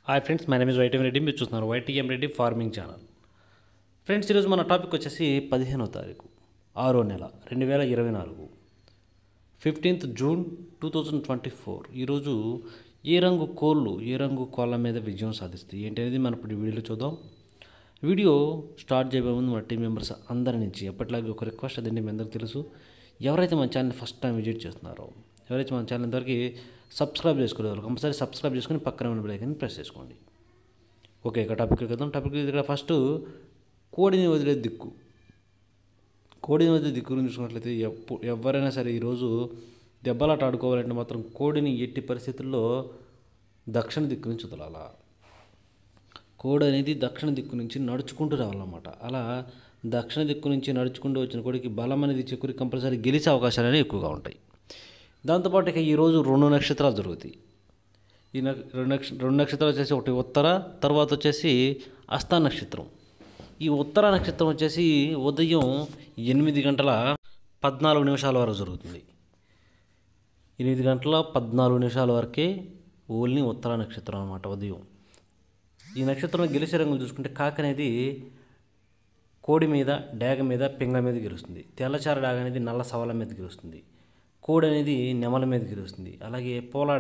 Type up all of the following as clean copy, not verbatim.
Hi friends, my name is YTM Reddy. మీరు చూస్తున్నారు YTM Reddy farming channel. Friends, ఈరోజు మన టాపిక్ వచ్చేసి 15వ తారీఖు 6వ నెల 2024, 15th జూన్ 2024. ఈరోజు ఏ రంగు కోళ్ళ మీద విజయం సాధిస్తాయి ఏంటి అనేది మనం ఇప్పుడు వీడియోలో చూద్దాం. వీడియో స్టార్ట్ చేయబోయే ముందు మన టీం మెంబర్స్ అందరి నుంచి ఎప్పటిలాగే ఒక రిక్వెస్ట్ అదండి. మీ అందరికీ తెలుసు, ఎవరైతే మన ఛానల్ ఫస్ట్ టైం విజిట్ చేస్తున్నారో, ఎవరైతే మన ఛానల్ ఇంతవరకు సబ్స్క్రైబ్ చేసుకోలేదు కంపల్సరీ సబ్స్క్రైబ్ చేసుకుని పక్కన ఉన్న బెల్ ఐకాన్ ప్రెస్ చేసుకోండి. ఓకే, ఇక టాపిక్ వెళ్దాం. టాపిక్ ఇక్కడ ఫస్ట్ కోడిని వదిలే దిక్కు. కోడిని వదిలే దిక్కు గురించి చూసుకున్నట్లయితే ఎవరైనా సరే ఈరోజు దెబ్బలాట ఆడుకోవాలంటే మాత్రం కోడిని ఎట్టి పరిస్థితుల్లో దక్షిణ దిక్కు నుంచి వదలాల. కోడి అనేది దక్షిణ దిక్కు నుంచి నడుచుకుంటూ రావాలన్నమాట. అలా దక్షిణ దిక్కు నుంచి నడుచుకుంటూ వచ్చిన కోడికి బలం అనేది చేకూరి కంపల్సరీ గెలిచే అవకాశాలు అనేవి ఎక్కువగా ఉంటాయి. దాంతోపాటు ఇక ఈరోజు 2 నక్షత్రాలు జరుగుతాయి. ఈ రెండు నక్షత్రాలు వచ్చేసి ఒకటి ఉత్తర, తర్వాత వచ్చేసి హస్త నక్షత్రం. ఈ ఉత్తర నక్షత్రం వచ్చేసి ఉదయం 8 గంటల 14 నిమిషాల వరకు జరుగుతుంది. 8 గంటల 14 నిమిషాల వరకే ఓన్లీ ఉత్తర నక్షత్రం అన్నమాట ఉదయం. ఈ నక్షత్రంలో గెలిచే రంగులు చూసుకుంటే కాకి అనేది కోడి మీద, డేగ మీద, పింగ మీద గెలుస్తుంది. తెల్లచార డాగ అనేది నల్ల సవల మీద గెలుస్తుంది. కోడి అనేది నెమల మీద గెలుస్తుంది. అలాగే పోలా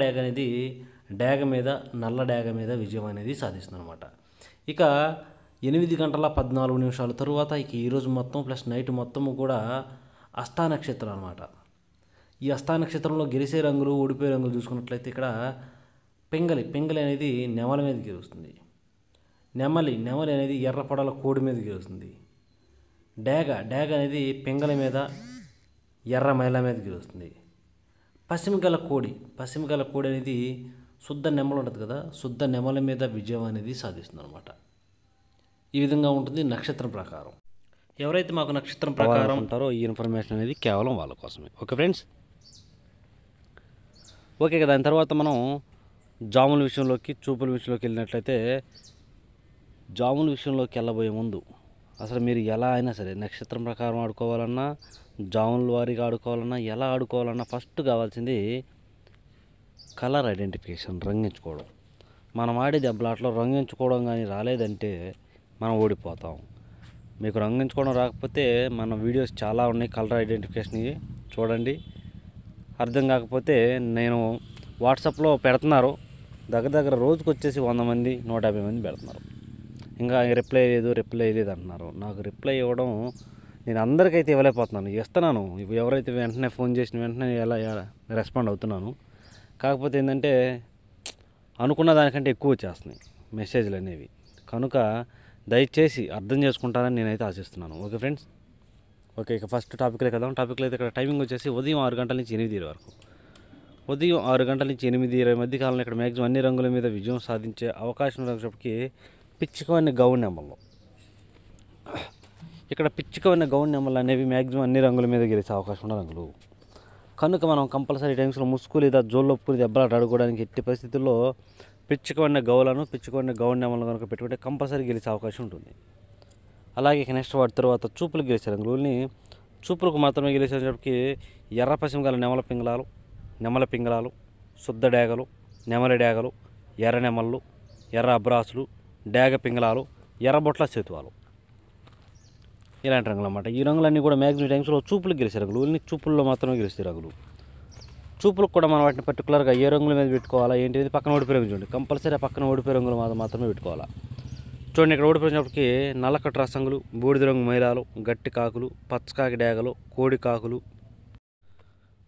డేగ అనేది డేగ మీద, నల్ల డేగ మీద విజయం అనేది సాధిస్తుంది అనమాట. ఇక 8 గంటల 14 నిమిషాల తరువాత ఇక ఈరోజు మొత్తం ప్లస్ నైట్ మొత్తము కూడా హస్త నక్షత్రం అనమాట. ఈ హస్త నక్షత్రంలో గెలిచే రంగులు, ఓడిపోయే రంగులు చూసుకున్నట్లయితే ఇక్కడ పింగలి అనేది నెమల మీద గెలుస్తుంది. నెమలి అనేది ఎర్ర పొడల కోడి మీద గెలుస్తుంది. డేగ అనేది పింగలి మీద, ఎర్ర మైల మీద గెలుస్తుంది. పశ్చిమగల కోడి అనేది శుద్ధ నెమలు ఉంటుంది కదా, శుద్ధ నెమల మీద విజయం అనేది సాధిస్తుంది అనమాట. ఈ విధంగా ఉంటుంది నక్షత్రం ప్రకారం. ఎవరైతే మాకు నక్షత్రం ప్రకారం ఉంటారో ఈ ఇన్ఫర్మేషన్ అనేది కేవలం వాళ్ళ కోసమే. ఓకే ఫ్రెండ్స్, ఓకే కదా. దాని తర్వాత మనం జాముల విషయంలోకి, చూపుల విషయంలోకి వెళ్ళినట్లయితే, జాముల విషయంలోకి వెళ్ళబోయే ముందు అసలు మీరు ఎలా అయినా సరే నక్షత్రం ప్రకారం ఆడుకోవాలన్నా, జాముల వారీగా ఆడుకోవాలన్నా, ఎలా ఆడుకోవాలన్నా ఫస్ట్ కావాల్సింది కలర్ ఐడెంటిఫికేషన్, రంగించుకోవడం. మనం ఆడే దెబ్బలాట్లో రంగించుకోవడం కానీ రాలేదంటే మనం ఓడిపోతాం. మీకు రంగించుకోవడం రాకపోతే మన వీడియోస్ చాలా ఉన్నాయి కలర్ ఐడెంటిఫికేషన్ చూడండి. అర్థం కాకపోతే నేను వాట్సాప్లో పెడుతున్నారు, దగ్గర రోజుకు వచ్చేసి 100 మంది 150 మంది పెడుతున్నారు. ఇంకా రిప్లై లేదు అంటున్నారు. నాకు రిప్లై ఇవ్వడం నేను అందరికైతే ఇవ్వలేకపోతున్నాను. ఇస్తున్నాను, ఎవరైతే వెంటనే ఫోన్ చేసిన వెంటనే ఎలా రెస్పాండ్ అవుతున్నాను. కాకపోతే ఏంటంటే అనుకున్న దానికంటే ఎక్కువ వచ్చేస్తున్నాయి మెసేజ్లు అనేవి. కనుక దయచేసి అర్థం చేసుకుంటారని నేనైతే ఆశిస్తున్నాను. Okay friends, okay. ఇక ఫస్ట్ టాపిక్లో కదా. టాపిక్లో అయితే ఇక్కడ టైమింగ్ వచ్చేసి ఉదయం 6 గంటల నుంచి 8 వరకు. ఉదయం 6 గంటల నుంచి 8:20 మధ్య కాలంలో ఇక్కడ మ్యాక్సిమం అన్ని రంగుల మీద విజయం సాధించే అవకాశం ఉన్నప్పటికీ పిచ్చుకవన్నీ గౌన్ నెమళ్ళు. ఇక్కడ పిచ్చుకవన్నీ గౌన్ నెమళ్ళు అనేవి మ్యాక్సిమం అన్ని రంగుల మీద గెలిచే అవకాశం ఉన్న రంగులు. కనుక మనం కంపల్సరీ టైమ్స్లో ముసుగు లేదా జోళ్ళొప్పుకుని దెబ్బలాట ఆడుకోవడానికి ఎట్టి పరిస్థితుల్లో పిచ్చుకవన్నీ గౌన్ నెమలను కనుక పెట్టుకుంటే కంపల్సరీ గెలిచే అవకాశం ఉంటుంది. అలాగే ఇక నెక్స్ట్ వాటి తర్వాత చూపులకు గెలిచే రంగులని, చూపులకు మాత్రమే గెలిచేటప్పటికి ఎర్ర పశ్చిమ గల నెమల పింగళాలు, శుద్ధ డేగలు, నెమలి డేగలు, ఎర్ర నెమళ్ళు, ఎర్ర అబ్రాసులు, డేగ పింగళాలు, ఎర్రబొట్ల చేతువాలు, ఇలాంటి రంగులు అన్నమాట. ఈ రంగులన్నీ కూడా మ్యాక్సిమం టైమ్స్లో చూపులకు గెలిచే రంగులు, ఓన్లీ చూపుల్లో మాత్రమే గెలిచే రంగులు. చూపులకు కూడా మనం వాటిని పర్టికులర్గా ఏ రంగుల మీద పెట్టుకోవాలా ఏంటిది పక్కన ఓడిపోయే రంగు చూడండి. కంపల్సరీ ఆ పక్కన ఓడిపోయే రంగులు మాత్రమే పెట్టుకోవాలా. చూడండి, ఇక్కడ ఓడిపోయినప్పటికీ నల్లకట్టు రసంగులు, బూడిద రంగు మైలాలు, గట్టి కాకులు, పచ్చకాకి డేగలు, కోడి కాకులు,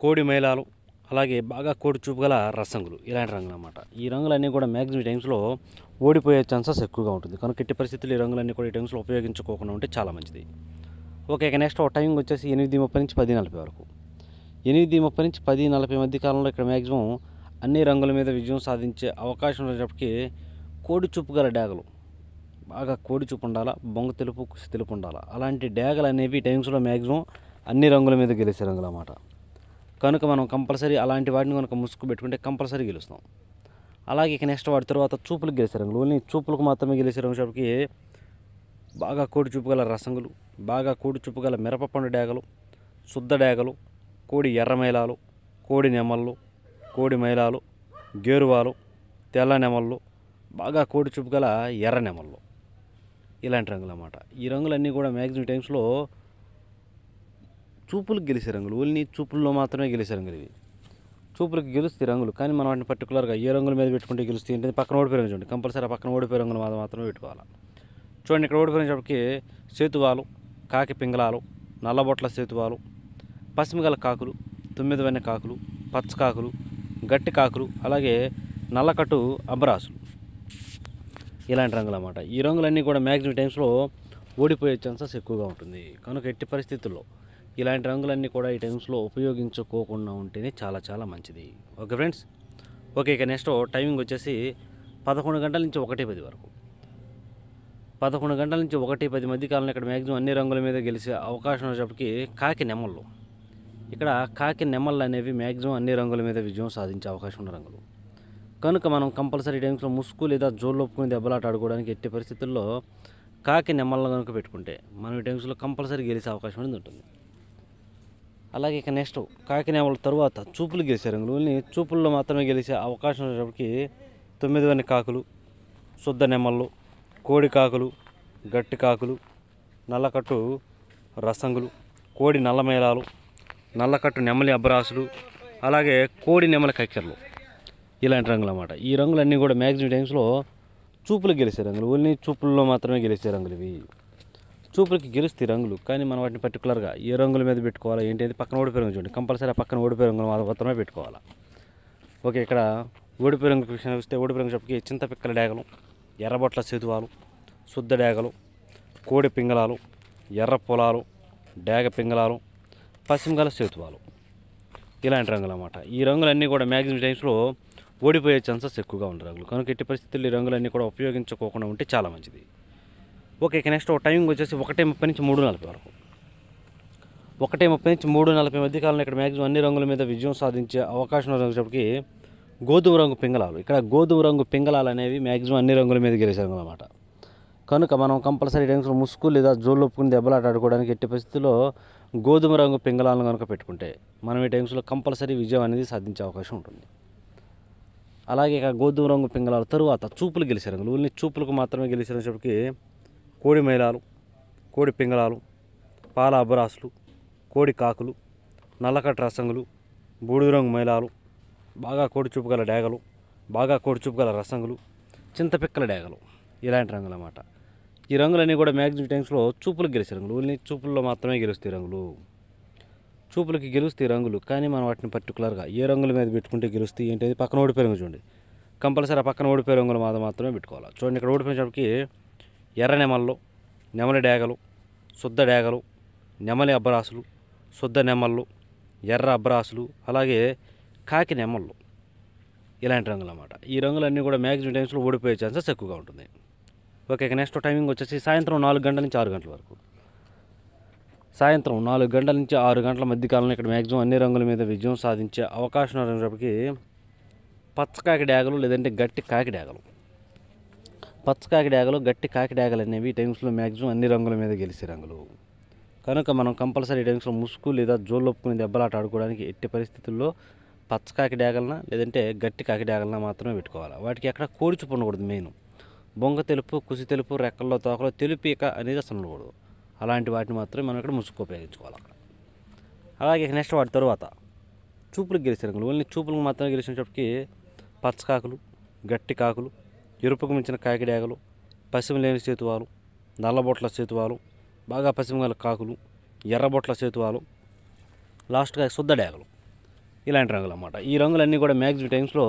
కోడి మైలాలు, అలాగే బాగా కోడి చూపు గల రసంగులు, ఇలాంటి రంగులు అన్నమాట. ఈ రంగులన్నీ కూడా మ్యాక్సిమం టైమ్స్లో ఓడిపోయే ఛాన్సెస్ ఎక్కువగా ఉంటుంది. కనుక ఎట్టి పరిస్థితులు ఈ రంగులన్నీ కూడా ఈ టైమ్స్లో ఉపయోగించుకోకుండా ఉంటే చాలా మంచిది. ఓకే, ఇక నెక్స్ట్ టైమింగ్ వచ్చేసి 8:30 నుంచి 10:40 వరకు. 8:30 నుంచి 10:40 మధ్య కాలంలో ఇక్కడ మ్యాక్సిమం అన్ని రంగుల మీద విజయం సాధించే అవకాశం ఉన్నప్పటికీ కోడి చూపు గల డేగలు, బాగా కోడి చూపు ఉండాలా, బొంగ తెలుపు ఉండాలా, అలాంటి డేగలు అనేవి టైమ్స్లో మ్యాక్సిమం అన్ని రంగుల మీద గెలిచే రంగులు అన్నమాట. కనుక మనం కంపల్సరీ అలాంటి వాటిని కనుక ముసుగు పెట్టుకుంటే కంపల్సరీ గెలుస్తాం. అలాగే ఇక నెక్స్ట్ వాటి తర్వాత చూపులకు గెలిచే రంగులు, ఓన్లీ చూపులకు మాత్రమే గెలిచే రంగులకి బాగా కోడి చూపు గల రసంగులు, బాగా కోడి చూపు గల మిరపపండు డేగలు, శుద్ధ డేగలు, కోడి ఎర్ర మైలాలు, కోడి నెమళ్ళు, కోడి మైలాలు, గేరువాలు, తెల్ల నెమళ్ళు, బాగా కోడి చూపు గల ఎర్ర నెమళ్ళు, ఇలాంటి రంగులు అన్నమాట. ఈ రంగులన్నీ కూడా మ్యాక్సిమం టైమ్స్లో చూపులకు గెలిచే రంగులు, ఓన్లీ చూపుల్లో మాత్రమే గెలిచే రంగులు ఇవి. చూపులకు గెలుస్తాయి రంగులు, కానీ మనం వాటిని పర్టికులర్గా ఏ రంగుల మీద పెట్టుకుంటే గెలుస్తాయి ఏంటంటే పక్కన ఓడిపోయే రంగు చూడండి, కంపల్సరీ ఆ పక్కన ఓడిపోయే రంగులు మాత్రమే పెట్టుకోవాలి. చూడండి, ఇక్కడ ఓడిపోయినప్పటికి సేతువాలు, కాకి పింగళాలు, నల్లబొట్ల సేతువాలు, పసిమిగల కాకులు, 9 వన్నె కాకులు, పచ్చ కాకులు, గట్టి కాకులు, అలాగే నల్లకట్టు అబ్బరాసులు, ఇలాంటి రంగులు అన్నమాట. ఈ రంగులన్నీ కూడా మ్యాక్సిమం టైమ్స్లో ఓడిపోయే ఛాన్సెస్ ఎక్కువగా ఉంటుంది. కనుక ఎట్టి పరిస్థితుల్లో ఇలాంటి రంగులన్నీ కూడా ఈ టైమ్స్లో ఉపయోగించుకోకుండా ఉంటేనే చాలా చాలా మంచిది. Okay friends. ఓకే, ఇక నెక్స్ట్ టైమింగ్ వచ్చేసి 11 గంటల నుంచి 1:10 వరకు. 11 గంటల నుంచి 1:10 మధ్య కాలంలో ఇక్కడ మ్యాక్సిమం అన్ని రంగుల మీద గెలిచే అవకాశం వచ్చేటప్పటికి కాకి నెమళ్ళు. ఇక్కడ కాకి నెమళ్ళు అనేవి మ్యాక్సిమం అన్ని రంగుల మీద విజయం సాధించే అవకాశం ఉన్న రంగులు. కనుక మనం కంపల్సరీ టైమ్స్లో ముసుగు లేదా జోళ్ళొప్పుకుని దెబ్బలాట ఆడుకోవడానికి ఎట్టి పరిస్థితుల్లో కాకి నెమళ్ళ కనుక పెట్టుకుంటే మనం ఈ టైమ్స్లో కంపల్సరీ గెలిచే అవకాశం అనేది ఉంటుంది. అలాగే ఇక నెక్స్ట్ కాకి నెమళ్ళ తరువాత చూపులు గెలిచే రంగులు, ఓన్లీ చూపుల్లో మాత్రమే గెలిచే అవకాశం వచ్చేటప్పటికి 9 వన్నె కాకులు, శుద్ధ నెమళ్ళు, కోడి కాకులు, గట్టి కాకులు, నల్లకట్టు రసంగులు, కోడి నల్లమేళాలు, నల్లకట్టు నెమలి అబ్బరాసులు, అలాగే కోడి నెమలి కక్కెరలు, ఇలాంటి రంగులు అన్నమాట. ఈ రంగులన్నీ కూడా మ్యాక్సిమం టైమ్స్లో చూపులకు గెలిచే రంగులు, ఓన్లీ చూపుల్లో మాత్రమే గెలిచే రంగులు ఇవి. చూపులకి గెలుస్తాయి రంగులు, కానీ మనం వాటిని పర్టికులర్గా ఏ రంగుల మీద పెట్టుకోవాలా ఏంటి అనేది పక్కన ఓడిపోయే రంగు చూడండి, కంపల్సరీ ఆ పక్కన ఓడిపోయే రంగులు మాత్రమే పెట్టుకోవాలా. ఓకే, ఇక్కడ ఓడిపోయే రంగు విషయానికి వస్తే ఓడిపోయే రంగు చెప్పి చింతపిక్కల డేగలు, ఎర్రబొట్ల సేతువాలు, శుద్ధ డేగలు, కోడి పింగళాలు, ఎర్ర పొలాలు, డేగ పింగళాలు, పశ్చిమగల సేతువాలు, ఇలాంటి రంగులు అన్నమాట. ఈ రంగులన్నీ కూడా మ్యాక్సిమం టైమ్స్లో ఓడిపోయే ఛాన్సెస్ ఎక్కువగా ఉన్న రంగులు. కనుక ఎట్టి పరిస్థితుల్లో ఈ రంగులన్నీ కూడా ఉపయోగించుకోకుండా ఉంటే చాలా మంచిది. ఓకే, ఇక నెక్స్ట్ టైమింగ్ వచ్చేసి 1:30 నుంచి 3:40 వరకు. 1:30 నుంచి 3:40 మధ్య కాలంలో ఇక్కడ మ్యాక్సిమం అన్ని రంగుల మీద విజయం సాధించే అవకాశం వచ్చేటప్పటికి గోధుమ రంగు పింగళాలు. ఇక్కడ గోధుమ రంగు పింగళాలు అనేవి మ్యాక్సిమం అన్ని రంగుల మీద గెలిచే రంగులు అన్నమాట. కనుక మనం కంపల్సరీ టైమ్స్లో ముసుగు లేదా జోళ్ళొప్పుకుని దెబ్బలాట ఆడుకోవడానికి ఎట్టి పరిస్థితుల్లో గోధుమ రంగు పింగళాలను కనుక పెట్టుకుంటే మనం ఈ టైమ్స్లో కంపల్సరీ విజయం అనేది సాధించే అవకాశం ఉంటుంది. అలాగే ఇక గోధుమ రంగు పింగళాల తరువాత చూపులు గెలిచే రంగులు, ఓన్లీ చూపులకు మాత్రమే గెలిచేటప్పటికి కోడి మైలాలు, కోడి పింగళాలు, పాల అబ్బరాసులు, కోడి కాకులు, నల్లకట్ట రసంగులు, బూడిద రంగు మైలాలు, బాగా కోడి చూపు గల డేగలు, బాగా కోడి చూపు గల రసంగులు, చింతపిక్కల డేగలు, ఇలాంటి రంగులు అన్నమాట. ఈ రంగులన్నీ కూడా మ్యాక్సిమం టైమ్స్లో చూపులకు గెలిచే రంగులు, ఓన్లీ చూపుల్లో మాత్రమే గెలుస్తాయి రంగులు. చూపులకి గెలుస్తాయి రంగులు, కానీ మనం వాటిని పర్టికులర్గా ఏ రంగుల మీద పెట్టుకుంటే గెలుస్తాయి ఏంటి పక్కన ఓడిపోయే రంగు చూడండి, కంపల్సరీ ఆ పక్కన ఓడిపోయే రంగులు మాత్రమే పెట్టుకోవాలి. చూడండి, ఇక్కడ ఓడిపోయినప్పటికి ఎర్ర నెమళ్ళు, నెమలి డేగలు, శుద్ధ డేగలు, నెమలి అబ్బరాసులు, శుద్ధ నెమళ్ళు, ఎర్ర అబ్బరాసులు, అలాగే కాకి నెమళ్ళు, ఇలాంటి రంగులు అన్నమాట. ఈ రంగులన్నీ కూడా మ్యాక్సిమం టైమ్స్లో ఓడిపోయే ఛాన్సెస్ ఎక్కువగా ఉంటుంది. ఓకే, నెక్స్ట్ టైమింగ్ వచ్చేసి సాయంత్రం 4 గంటల నుంచి 6 గంటల వరకు. సాయంత్రం 4 గంటల నుంచి 6 గంటల మధ్య కాలంలో ఇక్కడ మ్యాక్సిమం అన్ని రంగుల మీద విజయం సాధించే అవకాశం ఉన్నప్పటికీ పచ్చ కాకి డేగలు లేదంటే గట్టి కాకి డేగలు, పచ్చ కాకి డేగలు, గట్టి కాకి డేగలు అనేవి ఈ టైమ్స్లో మ్యాక్సిమం అన్ని రంగుల మీద గెలిచే రంగులు. కనుక మనం కంపల్సరీ టైమ్స్లో ముసుగు లేదా జోళ్ళొప్పుకుని దెబ్బలాట ఆడుకోవడానికి ఎట్టి పరిస్థితుల్లో పచ్చ కాకి డేగలన లేదంటే గట్టి కాకి డేగలన మాత్రమే పెట్టుకోవాలి. వాటికి ఎక్కడ కోడి చూపు ఉండకూడదు. మెయిన్ బొంగ తెలుపు, కుసి తెలుపు, రెక్కల్లో తోకలో తెలుపీక అనేది అసలు ఉండకూడదు. అలాంటి వాటిని మాత్రమే మనం ఇక్కడ ముసుగు ఉపయోగించుకోవాలి అక్కడ. అలాగే నెక్స్ట్ వాటి తర్వాత చూపులకు గెలిచే రంగులు, ఓన్లీ చూపులకు మాత్రమే గెలిచినప్పటికీ పచ్చ కాకులు, గట్టి కాకులు, ఎరుపుకు మించిన కాకి డేగలు, పశ్చిమ లేని సేతువాలు, నల్లబొట్ల సేతువాలు, బాగా పశ్చిమ గల కాకులు, ఎర్రబొట్ల సేతువాలు, లాస్ట్గా శుద్ధ డేగలు, ఇలాంటి రంగులు అన్నమాట. ఈ రంగులన్నీ కూడా మ్యాక్సిమం టైమ్స్లో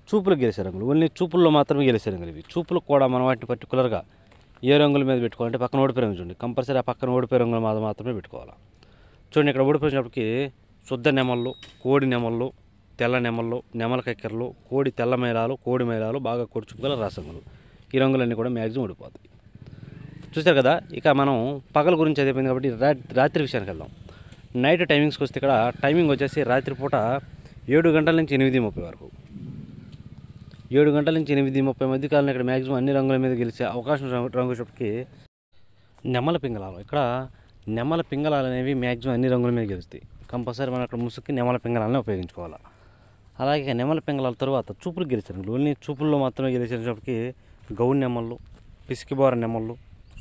చూపులకు గెలిచే రంగులు, ఓన్లీ చూపుల్లో మాత్రమే గెలిచే రంగులు ఇవి. చూపులకు కూడా మనం వాటిని పర్టికులర్గా ఏ రంగుల మీద పెట్టుకోవాలంటే పక్కన ఓడిపోయే రంగు చూడండి, కంపల్సరీ ఆ పక్కన ఓడిపోయే రంగులు మాత్రమే పెట్టుకోవాలి. చూడండి, ఇక్కడ ఓడిపోయినప్పటికీ శుద్ధ నెమళ్ళు, కోడి నెమళ్ళు, తెల్ల నెమళ్ళు, నెమల కక్కెరలు, కోడి తెల్ల మైలాలు, కోడి మైలాలు, బాగా కోడి చూపు గల రసంగులు, ఈ రంగులన్నీ కూడా మ్యాక్సిమం ఓడిపోతాయి. చూస్తారు కదా. ఇక మనం పగల గురించి అయిపోయింది కాబట్టి రాత్రి విషయానికి వెళ్దాం. నైట్ టైమింగ్స్కి వస్తే ఇక్కడ టైమింగ్ వచ్చేసి రాత్రిపూట 7 గంటల నుంచి 8:30 వరకు. 7 గంటల నుంచి 8:30 మధ్య కాలంలో ఇక్కడ మ్యాక్సిమం అన్ని రంగుల మీద గెలిచే అవకాశం రంగు చెప్పి నెమల పింగళాలు. ఇక్కడ నెమల పింగళాలు అనేవి మ్యాక్సిమం అన్ని రంగుల మీద గెలుస్తాయి. కంపల్సరీ మనం అక్కడ ముసుగుకి నెమల పింగళాలని ఉపయోగించుకోవాలి. అలాగే నెమలి పింగళాల తర్వాత చూపులు గెలిచే రంగులు, ఓన్లీ చూపుల్లో మాత్రమే గెలిచేటప్పటికి గౌన్ నెమళ్ళు, పిసికిబోర నెమళ్ళు,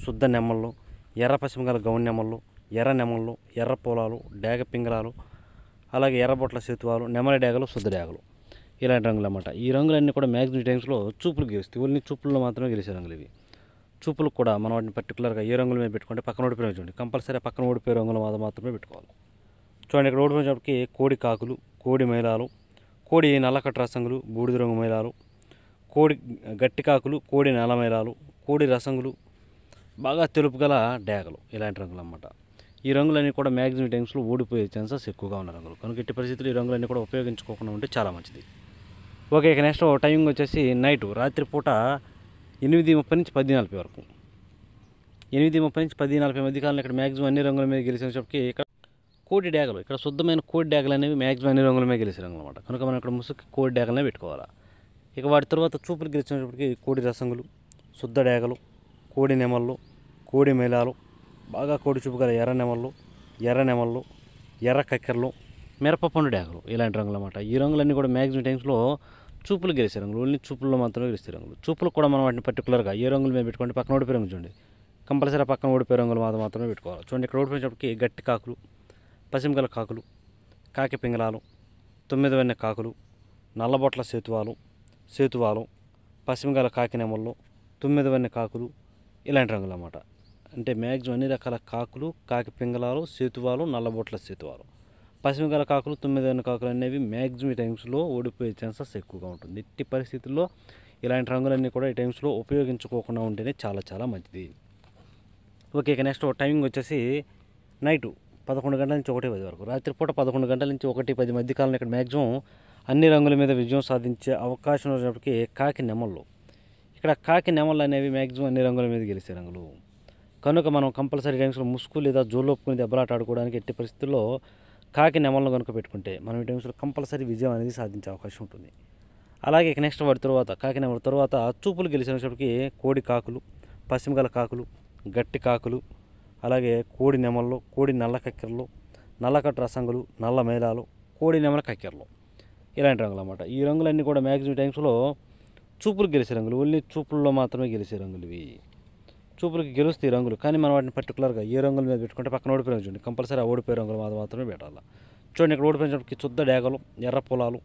శుద్ధ నెమళ్ళు, ఎర్ర పశ్చిమగల గౌన్ నెమళ్ళు, ఎర్ర నెమళ్ళు, ఎర్ర పొలాలు, డేగ పింగళాలు, అలాగే ఎర్రబొట్ల సేతువాలు, నెమలి డేగలు, శుద్ధ డేగలు, ఇలాంటి రంగులు అన్నమాట. ఈ రంగులన్నీ కూడా మ్యాక్సిమం టైమ్స్లో చూపులు గెలుస్తాయి. ఓన్లీ చూపుల్లో మాత్రమే గెలిచే రంగులు ఇవి. చూపులకు కూడా మనం వాటిని పర్టికులర్గా ఏ రంగుల మీద పెట్టుకుంటే పక్కన ఓడిపోయిన చూడండి, కంపల్సరీ పక్కన ఓడిపోయే రంగుల మీద మాత్రమే పెట్టుకోవాలి. చూడండి, ఇక్కడ ఓడిపోయినప్పటికి కోడి కాకులు, కోడి మైలాలు, కోడి నల్లకట్ట రసంగులు, బూడిద రంగు మైలాలు, కోడి గట్టి కాకులు, కోడి నెల మైలాలు, కోడి రసంగులు, బాగా తెలుపు గల డేగలు, ఇలాంటి రంగులు అన్నమాట. ఈ రంగులన్నీ కూడా మ్యాక్సిమం టైమ్స్లో ఓడిపోయే ఛాన్సెస్ ఎక్కువగా ఉన్న రంగులు. కనుక ఎట్టి పరిస్థితులు ఈ రంగులన్నీ కూడా ఉపయోగించుకోకుండా ఉంటే చాలా మంచిది. ఓకే, ఇక నెక్స్ట్ టైమింగ్ వచ్చేసి నైటు రాత్రిపూట 8:30 నుంచి 10:40 వరకు. 8:30 నుంచి 10:40 మధ్య కాలంలో ఇక్కడ మ్యాక్సిమం అన్ని రంగుల మీద గెలిచేటప్పటికి ఇక్కడ కోడి డేగలు, ఇక్కడ శుద్ధమైన కోడి డేగలు అనేవి మ్యాక్సిమం అన్ని రంగుల మీద గెలిచే రంగులు అనమాట. కనుక మనం ఇక్కడ ముసుగు కోడి డేగలనే పెట్టుకోవాలా. ఇక వాటి తర్వాత చూపులు గెలిచినప్పటికి కోడి రసంగులు, శుద్ధ డేగలు, కోడి నెమళ్ళు, కోడి మేళాలు, బాగా కోడి చూపు గల ఎర్ర నెమళ్ళు, ఎర్ర నెమళ్ళు, ఎర్ర కక్కెరలు, మిరపపండు డేగలు, ఇలాంటి రంగులు అన్నమాట. ఈ రంగులన్నీ కూడా మ్యాక్సిమం టైమ్స్లో చూపులు గెలిచే రంగులు, ఓన్లీ చూపుల్లో మాత్రమే గెలిచే రంగులు. చూపులు కూడా మనం వాటిని పర్టికులర్గా ఏ రంగుల మీద పెట్టుకుంటే పక్కన ఓడిపోయే రంగు చూడండి, కంపల్సరీ పక్కన ఓడిపోయే రంగులు మాత్రమే పెట్టుకోవాలి. చూడండి, ఇక్కడ ఓడిపోయినప్పటికి గట్టి కాకులు, పసిమిగల కాకులు, కాకి పింగళాలు, 9 వెన్నె కాకులు, నల్లబొట్ల సేతువాలు, పసిమిగల కాకి నెమళ్ళు, 9 వెన్నె కాకులు, ఇలాంటి రంగులు అన్నమాట. అంటే మ్యాక్సిమం అన్ని రకాల కాకులు, కాకి పింగళాలు, సేతువాలు, నల్లబొట్ల సేతువాలు, పసిమిగల కాకులు, 9 వెన్నె కాకులు అనేవి మ్యాక్సిమం టైమ్స్లో ఓడిపోయే ఛాన్సెస్ ఎక్కువగా ఉంటుంది. ఎట్టి పరిస్థితుల్లో ఇలాంటి రంగులన్నీ కూడా ఈ టైమ్స్లో ఉపయోగించుకోకుండా ఉంటేనే చాలా చాలా మంచిది. ఓకే, ఇక నెక్స్ట్ టైమింగ్ వచ్చేసి నైటు 11 గంటల నుంచి 1:10 వరకు. రాత్రిపూట 11 గంటల నుంచి 1:10 మధ్య కాలంలో ఇక్కడ మ్యాక్సిమం అన్ని రంగుల మీద విజయం సాధించే అవకాశం ఉన్నప్పటికీ కాకి నెమళ్ళు, ఇక్కడ కాకి నెమళ్ళు అనేవి మ్యాక్సిమం అన్ని రంగుల మీద గెలిచే రంగులు. కనుక మనం కంపల్సరీ టైమ్స్లో ముసుగు లేదా జోలొప్పుకుని దెబ్బలాట ఆడుకోవడానికి ఎట్టి పరిస్థితుల్లో కాకి నెమళ్ళను కనుక పెట్టుకుంటే మనం ఈ టైమ్స్లో కంపల్సరీ విజయం అనేది సాధించే అవకాశం ఉంటుంది. అలాగే ఇక నెక్స్ట్ వాటి తర్వాత కాకి నెమళ్ళ తర్వాత చూపులు గెలిచినప్పటికీ కోడి కాకులు, పశ్చిమగల కాకులు, గట్టి కాకులు, అలాగే కోడి నెమళ్ళు, కోడి నల్ల కక్కెరలు, నల్లకట్ట రసంగులు, నల్ల మేళాలు, కోడి నెమల కక్కెరలు, ఇలాంటి రంగులు అన్నమాట. ఈ రంగులన్నీ కూడా మ్యాక్సిమం టైమ్స్లో చూపులు గెలిచే రంగులు, ఓన్లీ చూపుల్లో మాత్రమే గెలిచే రంగులు ఇవి. చూపులకి గెలుస్తాయి రంగులు, కానీ మనం వాటిని పర్టికులర్గా ఏ రంగుల మీద పెట్టుకుంటే పక్కన ఓడిపోయిన చూడండి, కంపల్సరీ ఆ ఓడిపోయే రంగులు మాత్రమే పెట్టాలి. చూడండి, ఇక్కడ ఓడిపోయినప్పటికి శుద్ధ డేగలు, ఎర్ర పొలాలు,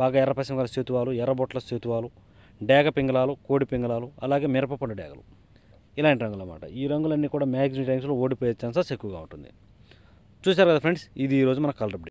బాగా ఎర్ర పశ్చిమగల సేతువాలు, ఎర్రబొట్ల సేతువాలు, డేగ పింగళాలు, కోడి పింగళాలు, అలాగే మిరపపండు డేగలు, ఇలాంటి రంగులు అన్నమాట. ఈ రంగులన్నీ కూడా మ్యాక్సిమం టైమ్స్లో ఓడిపోయే ఛాన్సెస్ ఎక్కువగా ఉంటుంది. చూశారు కదా ఫ్రెండ్స్, ఇది ఈరోజు మన కలర్ అప్డేట్.